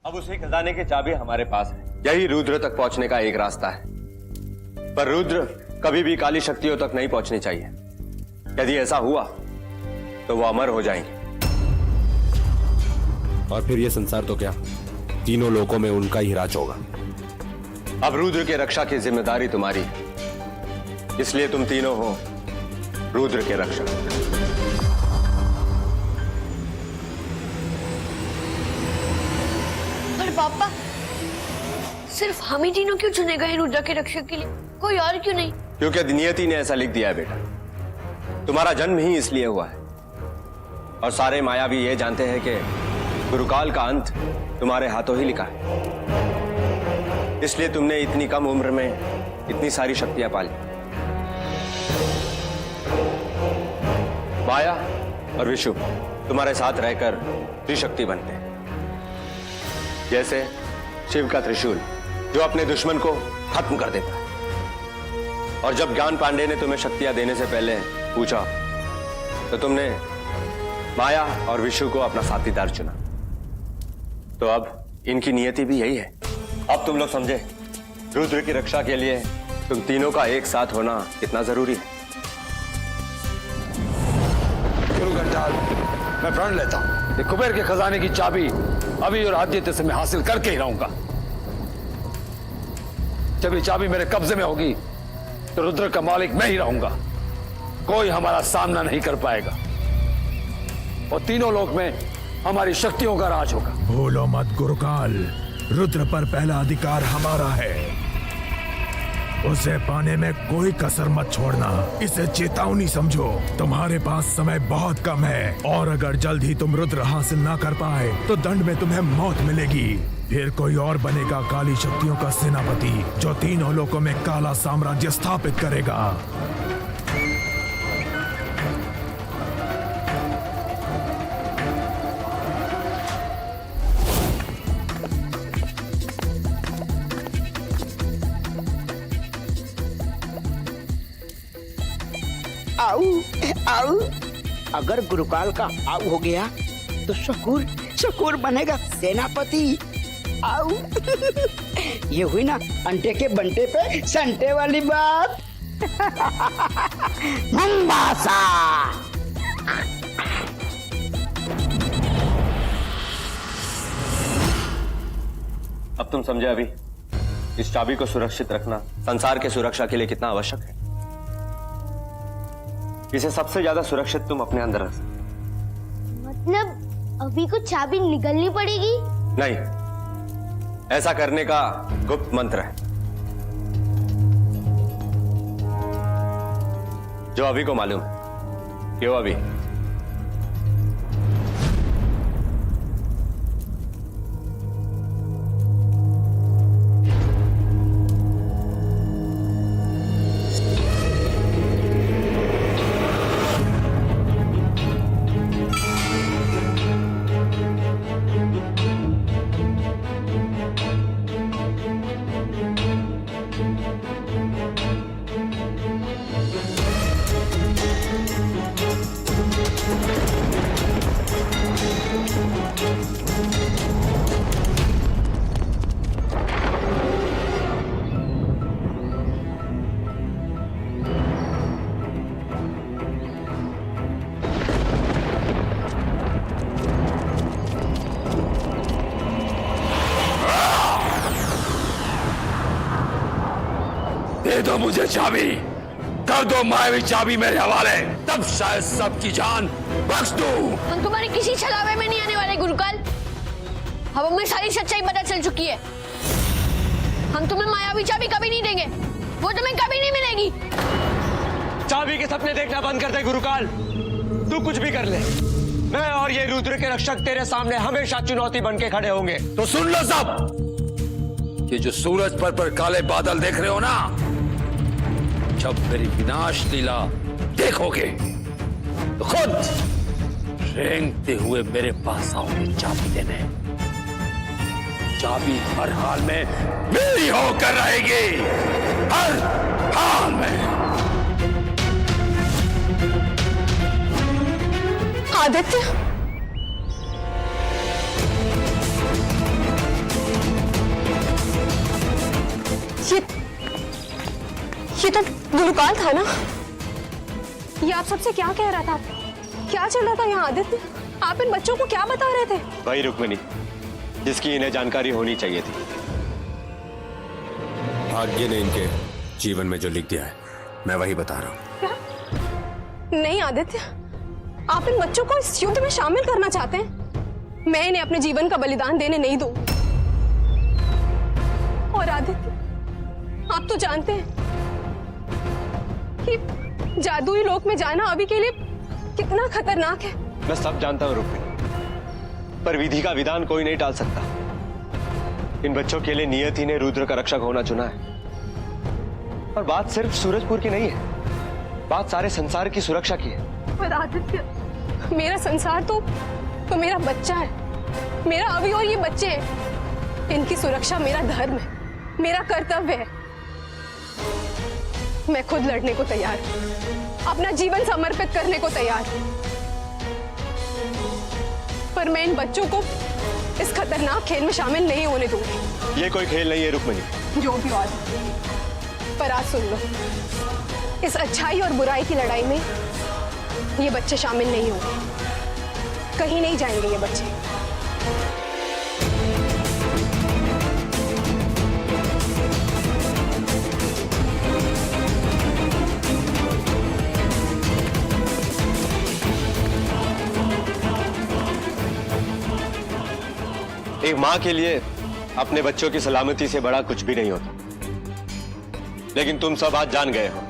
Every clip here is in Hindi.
अब उसी खजाने की चाबी हमारे पास है। यही रुद्र तक पहुंचने का एक रास्ता है, पर रुद्र कभी भी काली शक्तियों तक नहीं पहुंचनी चाहिए। यदि ऐसा हुआ तो वो अमर हो जाएंगे। और फिर ये संसार तो क्या, तीनों लोकों में उनका ही राज होगा। अब रुद्र के रक्षा की जिम्मेदारी तुम्हारी है, इसलिए तुम तीनों हो रुद्र के रक्षक। पर पापा, सिर्फ हम ही तीनों क्यों चुने गए रुद्र के रक्षक के लिए? कोई और क्यों नहीं? क्योंकि नियति ने ऐसा लिख दिया है बेटा। तुम्हारा जन्म ही इसलिए हुआ है, और सारे मायावी ये जानते हैं कि गुरुकाल का अंत तुम्हारे हाथों ही लिखा है। इसलिए तुमने इतनी कम उम्र में इतनी सारी शक्तियां पाली। माया और विशु तुम्हारे साथ रहकर त्रिशक्ति बनते हैं, जैसे शिव का त्रिशूल जो अपने दुश्मन को खत्म कर देता है। और जब ज्ञान पांडे ने तुम्हें शक्तियां देने से पहले पूछा तो तुमने माया और विशु को अपना साथीदार चुना। तो अब इनकी नियति भी यही है। अब तुम लोग समझे रुद्र की रक्षा के लिए तुम तीनों का एक साथ होना कितना जरूरी है। गुरु गंडाल, मैं प्रण लेता हूं, कुबेर के खजाने की चाबी अभी और आदित्य से मैं हासिल करके ही रहूंगा। जब ये चाबी मेरे कब्जे में होगी तो रुद्र का मालिक मैं ही रहूंगा, कोई हमारा सामना नहीं कर पाएगा, और तीनों लोक में हमारी शक्तियों का राज होगा। भूलो मत गुरुकाल, रुद्र पर पहला अधिकार हमारा है, उसे पाने में कोई कसर मत छोड़ना। इसे चेतावनी समझो, तुम्हारे पास समय बहुत कम है, और अगर जल्द ही तुम रुद्र हासिल ना कर पाए तो दंड में तुम्हें मौत मिलेगी। फिर कोई और बनेगा काली शक्तियों का सेनापति, जो तीनों लोकों में काला साम्राज्य स्थापित करेगा। आऊ आऊ, अगर गुरुकाल का आऊ हो गया तो शकूर बनेगा सेनापति। आऊ ये हुई ना अंटे के बंटे पे संटे वाली बात। मुंबासा। अब तुम समझे अभी इस चाबी को सुरक्षित रखना संसार के सुरक्षा के लिए कितना आवश्यक है। इसे सबसे ज्यादा सुरक्षित तुम अपने अंदर रख सकते। मतलब अभी को चाबी निकलनी पड़ेगी? नहीं, ऐसा करने का गुप्त मंत्र है जो अभी को मालूम है। क्यों अभी? दे दो मुझे चाबी, कर दो मायावी चाबी मेरे हवाले, तब शायद सबकी जान बख्श दूं। हम तुम्हारे किसी छलावे में नहीं आने वाले गुरुकाल। अब हमें सारी सच्चाई पता चल चुकी है। हम तुम्हें मायावी चाबी कभी नहीं देंगे, वो तुम्हें कभी नहीं मिलेगी। चाबी के सपने देखना बंद कर दे गुरुकाल। तू कुछ भी कर ले, मैं और ये रुद्र के रक्षक तेरे सामने हमेशा चुनौती बन के खड़े होंगे। तो सुन लो सब, ये जो सूरज पर काले बादल देख रहे हो ना, जब मेरी विनाश लीला देखोगे तो खुद रेंगते हुए मेरे पास आओगे चाबी देने। चाबी हर हाल में मेरी होकर रहेगी, हर हाल में। आदित्य, ये तो गुरुकाल था ना? ये आप सबसे क्या कह रहा था? क्या चल रहा था यहाँ आदित्य? आप इन बच्चों को क्या बता रहे थे? वही रुक्मिणी जिसकी इन्हें जानकारी होनी चाहिए थी। भाग्य ने इनके जीवन में जो लिख दिया है मैं वही बता रहा हूँ। क्या? नहीं आदित्य, आप इन बच्चों को इस युद्ध में शामिल करना चाहते हैं? मैं इन्हें अपने जीवन का बलिदान देने नहीं दूं। और आदित्य, आप तो जानते हैं कि जादुई लोक में जाना अभी के लिए कितना खतरनाक है। मैं सब जानता हूँ रुक्मिणी, पर विधि का विधान कोई नहीं टाल सकता। इन बच्चों के लिए नियति ने रुद्र का रक्षक होना चुना है। और बात सिर्फ सूरजपुर की नहीं है, बात सारे संसार की सुरक्षा की है। पर आदित्य, मेरा संसार तो मेरा बच्चा है, मेरा अभी और ये बच्चे हैं। इनकी सुरक्षा मेरा धर्म है, मेरा कर्तव्य है। मैं खुद लड़ने को तैयार हूं, अपना जीवन समर्पित करने को तैयार हूं, पर मैं इन बच्चों को इस खतरनाक खेल में शामिल नहीं होने दूंगी। ये कोई खेल नहीं है रुक्मिणी। जो भी हो, पर आज सुन लो, इस अच्छाई और बुराई की लड़ाई में ये बच्चे शामिल नहीं होंगे। कहीं नहीं जाएंगे ये बच्चे। एक मां के लिए अपने बच्चों की सलामती से बड़ा कुछ भी नहीं होता, लेकिन तुम सब आज जान गए हो,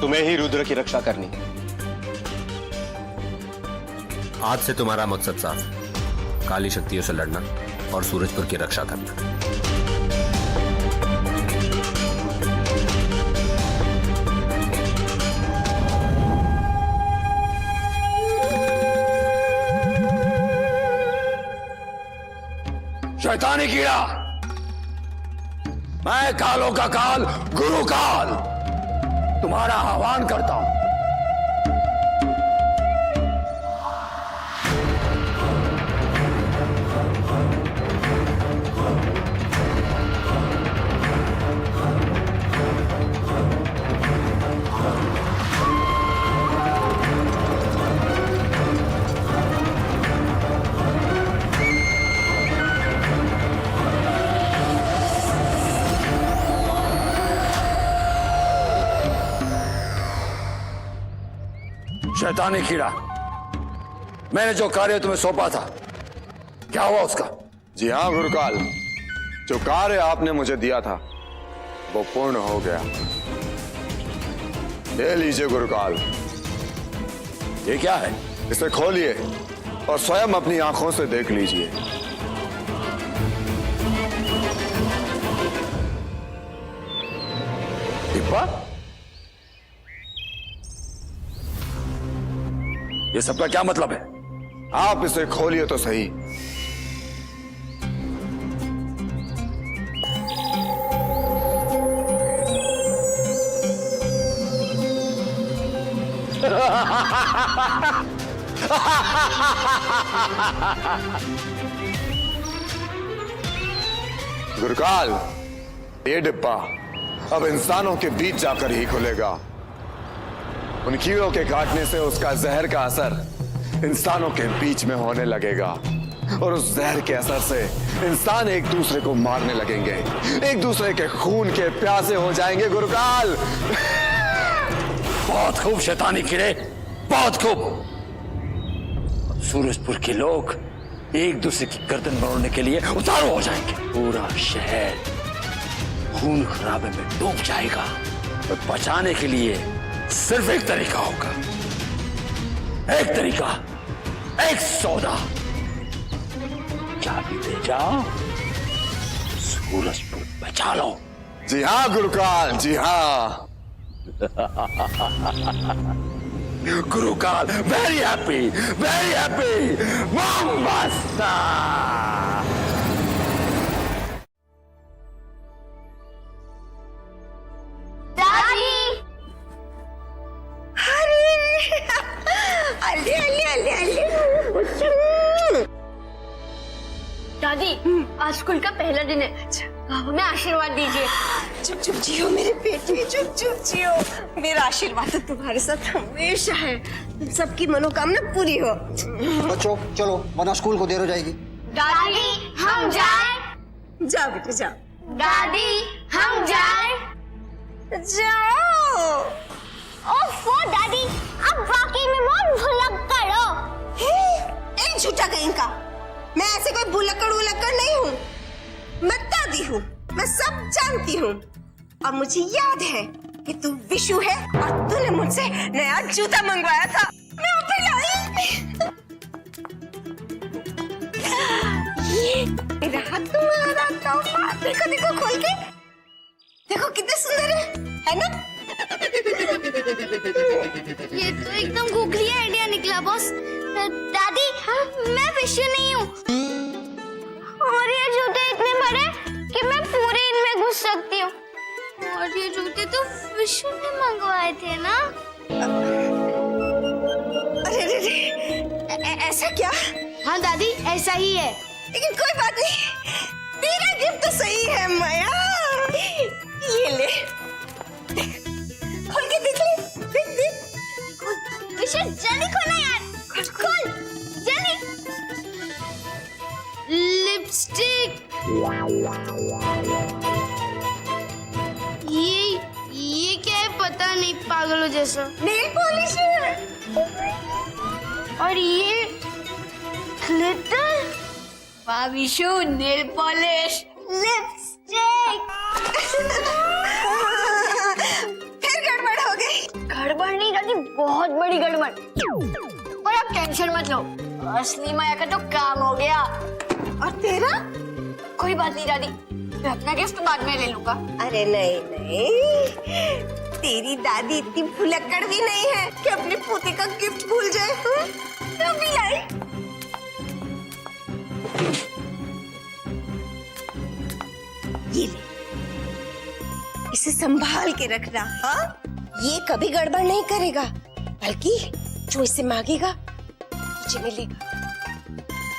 तुम्हें ही रुद्र की रक्षा करनी है। आज से तुम्हारा मकसद साफ, काली शक्तियों से लड़ना और सूरजपुर की रक्षा करना। शैतानी कीड़ा, मैं कालों का काल गुरु काल तुम्हारा आह्वान करता हूं। शैतानी कीड़ा, मैंने जो कार्य तुम्हें सौंपा था, क्या हुआ उसका? जी हाँ गुरुकाल, जो कार्य आपने मुझे दिया था वो पूर्ण हो गया। ये लीजिए गुरुकाल। ये क्या है? इसे खोलिए और स्वयं अपनी आंखों से देख लीजिए। डिब्बा? ये सबका क्या मतलब है? आप इसे खोलिए तो सही। गुरुकाल, ये डिब्बा अब इंसानों के बीच जाकर ही खुलेगा। उन कीड़ों के काटने से उसका जहर का असर इंसानों के बीच में होने लगेगा और उस जहर के असर से इंसान एक दूसरे को मारने लगेंगे, एक दूसरे के खून के प्यासे हो जाएंगे। गुरुकाल, बहुत खूब शैतानी कीड़े, बहुत खूब। सूरजपुर के लोग एक दूसरे की गर्दन मरोड़ने के लिए उतारू हो जाएंगे। पूरा शहर खून खराबे में डूब जाएगा और बचाने के लिए सिर्फ एक तरीका होगा, एक तरीका, एक सौदा। चाबी दे जाओ, सूरजपुर बचा लो। जी हाँ गुरुकाल, जी हाँ। गुरुकाल, वेरी हैप्पी, वेरी हैप्पी। मोमबस्ता। दादी, आज स्कूल का पहला दिन है। हमें आशीर्वाद दीजिए। चुप चुप जियो मेरे बेटे, चुप चुप जियो। मेरा आशीर्वाद तो तुम्हारे साथ हमेशा है। तुम सबकी मनोकामना पूरी हो। बच्चों चलो, वरना स्कूल को देर हो जाएगी। दादी हम जाए। जाओ बेटे जाओ। दादी हम जाए। जाओ। ओफो दादी, अब वाकई में बहुत भुलक्कड़ हो। एक झूठा कहीं का। मैं ऐसे कोई भुलक्कड़ उलक्कड़ नहीं हूँ। मैं दादी हूँ, मैं सब जानती हूँ। और मुझे याद है कि तू विशु है और तूने मुझसे नया जूता मंगवाया था। मैं वो भी लाई। ये रहा तुम्हारा तोहफा। देखो देखो खोल के देखो, कितने सुंदर है ना? ये तो एकदम गूगली आइडिया निकला बॉस। दादी मैं विशु नहीं हूँ, और ये जूते इतने बड़े कि मैं पूरे इनमें घुस सकती हूँ। और ये जूते तो विशु ने मंगवाए थे ना? अरे अरे अरे, ऐसा क्या? हाँ दादी ऐसा ही है। लेकिन कोई बात नहीं, तेरा गिफ्ट तो सही है माया। ये ले, खोल के देख ले। देख देख। विशु जल्दी खोलना यार, खोल जल्दी। लिपस्टिक। ये क्या है पता नहीं, पागलों जैसा। नेल पॉलिश है। और ये ग्लिटर। वाह विशु, नेल पॉलिश, लिपस्टिक। फिर गड़बड़ हो गई। गड़बड़ नहीं दादी, बहुत बड़ी गड़बड़। पर आप टेंशन मत लो, असली माया का तो काम हो गया। और तेरा? कोई बात नहीं दादी, मैं अपना गिफ्ट बाद में ले लूंगा। अरे नहीं नहीं, तेरी दादी इतनी भुलक्कड़ भी नहीं है कि अपने पोते का गिफ्ट भूल जाए। तो भी लाई। ये ले, इसे संभाल के रखना। हाँ, ये कभी गड़बड़ नहीं करेगा, बल्कि जो इसे मांगेगा तुझे मिलेगा।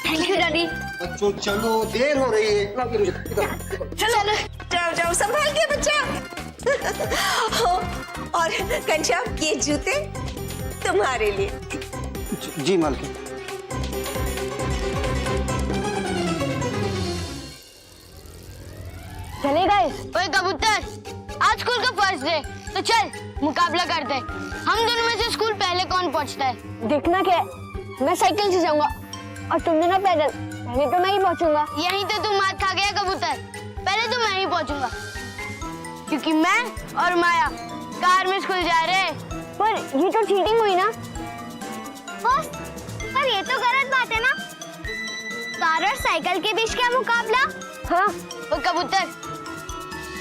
थैंक यू दादी। बच्चों चलो, देर हो रही है। चलो जाओ जाओ, संभाल के बच्चा। और घनश्याम, ये जूते तुम्हारे लिए। जी मालकिन। चले गए। ओए कबूतर, आज स्कूल का फर्स्ट डे, तो चल मुकाबला करते हैं। हम दोनों में से स्कूल पहले कौन पहुंचता है। देखना क्या है, मैं साइकिल से जाऊंगा और तुम दोनों पैदल। पहले तो मैं ही पहुंचूंगा। यहीं तो तू मार खा गया कबूतर, पहले तो मैं ही पहुंचूंगा, क्योंकि मैं और माया कार में स्कूल जा रहे हैं। पर ये तो चीटिंग हुई ना। बॉस, पर ये तो गलत बात है ना। कार और साइकिल के बीच क्या मुकाबला? हाँ, ओ कबूतर,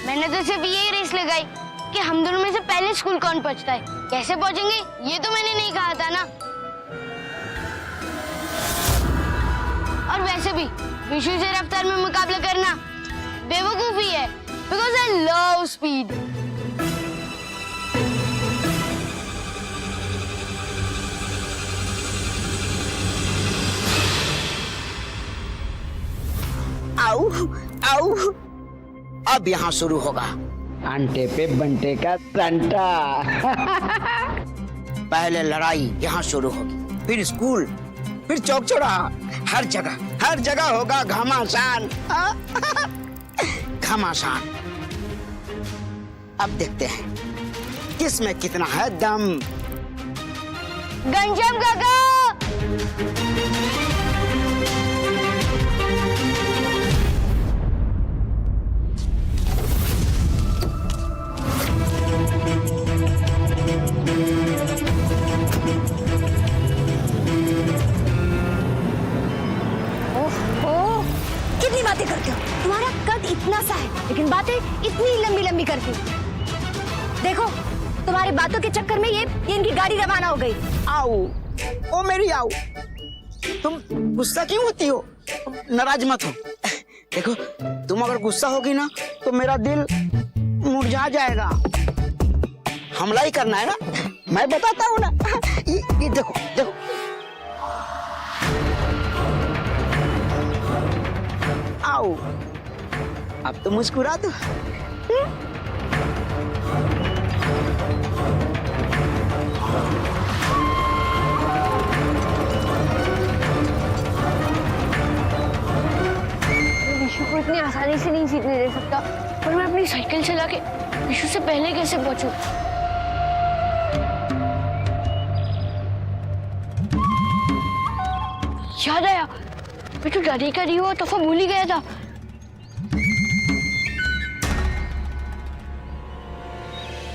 मैंने तो सिर्फ यही रेस लगाई कि हम दोनों में से पहले स्कूल कौन पहुंचता है। कैसे पहुंचेंगे ये तो मैंने नहीं कहा था ना। और वैसे भी विशु से रफ्तार में मुकाबला करना बेवकूफी है, बिकॉज आई लव स्पीड। आओ आओ, अब यहाँ शुरू होगा अंटे पे बंटे का तंटा। पहले लड़ाई यहाँ शुरू होगी, फिर स्कूल, फिर चौक चौराहा, हर जगह होगा घमासान। घमासान। अब देखते हैं किसमें कितना है दम। घनश्याम काका, कितनी बातें करते हो। तुम्हारा कद इतना सा है, लेकिन बातें इतनी लंबी लंबी करती हो। देखो, तुम्हारी बातों के चक्कर में ये इनकी गाड़ी रवाना हो गई। आओ, ओ मेरी आओ। तुम गुस्सा क्यों होती हो? नाराज मत हो। देखो, तुम अगर गुस्सा होगी ना तो मेरा दिल मुरझा जाएगा। हमला ही करना है ना, मैं बताता हूँ ना। ये देखो देखो। आओ अब तो मुस्कुरा दो। विशु को इतनी आसानी से नहीं जीतने दे सकता, पर मैं अपनी साइकिल चला के विशु से पहले कैसे पहुंचूं? याद आया, मैं तो दादी का दिया हुआ तोहफा भूल ही गया था।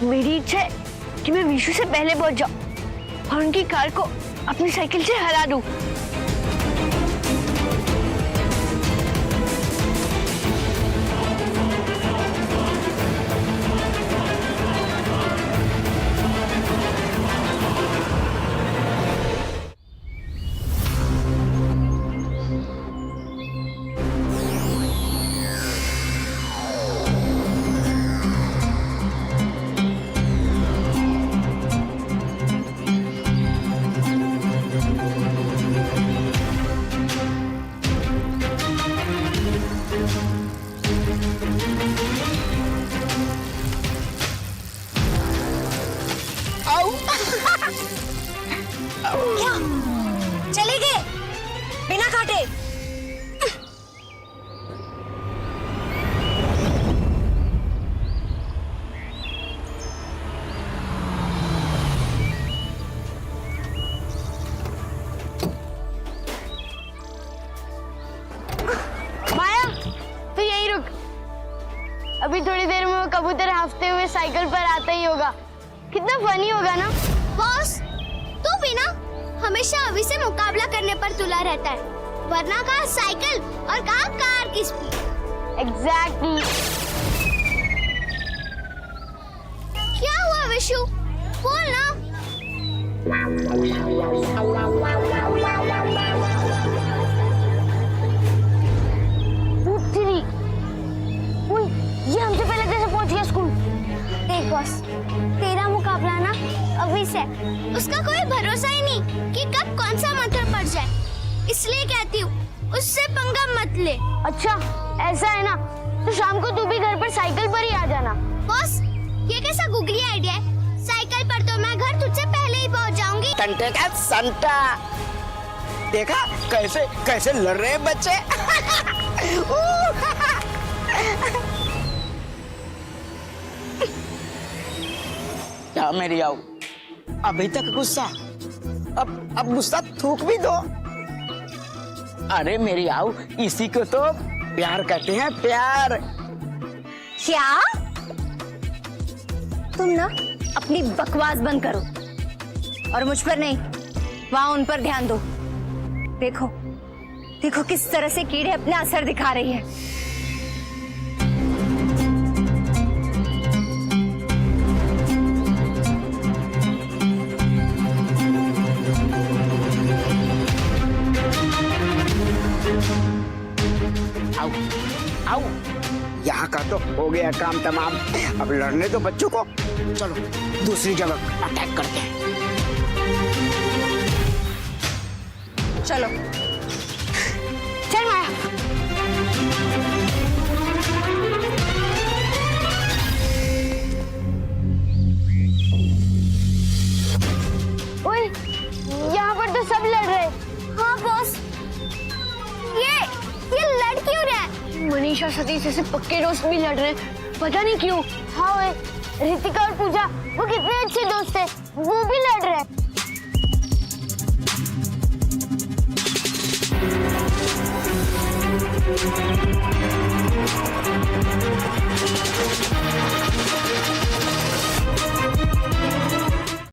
मेरी इच्छा है कि मैं विशु से पहले पहुंच जाऊं और उनकी कार को अपनी साइकिल से हरा दूं। क्या चले गए बिना काटे? माया, तू यहीं रुक। अभी थोड़ी देर में वो कबूतर हाफते हुए साइकिल पर आता ही होगा। कितना फनी होगा ना? बॉस, तू भी ना हमेशा अभी से मुकाबला करने पर तुला रहता है, वरना कहाँ साइकिल और कहाँ कार की स्पीड। एग्जैक्टली। क्या हुआ विशु, बोल ना। ये हमसे पहले कैसे पहुंच गया स्कूल? देख बॉस, तेरा मुकाबला ना अभी से, उसका कोई भरोसा ही नहीं कि कब कौन सा मंत्र पड़ जाए। इसलिए कहती हूँ उससे पंगा मत ले। अच्छा ऐसा है ना, तो शाम को तू भी घर पर साइकिल पर ही आ जाना। बॉस, ये कैसा गुगली आइडिया है? साइकिल पर तो मैं घर तुझसे पहले ही पहुँच जाऊंगी। टंटे का संता, देखा कैसे कैसे लड़ रहे हैं बच्चे। क्या मेरी आओ, अभी तक गुस्सा, अब गुस्सा थूक भी दो। अरे मेरी आओ, इसी को तो प्यार कहते हैं, प्यार। क्या? तुम ना अपनी बकवास बंद करो और मुझ पर नहीं, वहां उन पर ध्यान दो। देखो देखो किस तरह से कीड़े अपना असर दिखा रही है। आओ आओ, यहाँ का तो हो गया काम तमाम। अब लड़ने दो बच्चों को, चलो दूसरी जगह अटैक करते हैं। चलो चल माया। ओए, यहाँ पर तो सब लड़ रहे। हाँ बॉस, ये लड़ क्यों रहा है? मनीषा सतीश जैसे पक्के दोस्त भी लड़ रहे, पता नहीं क्यों। हाँ वे रितिका और पूजा, वो कितने अच्छे दोस्त है, वो भी लड़ रहे।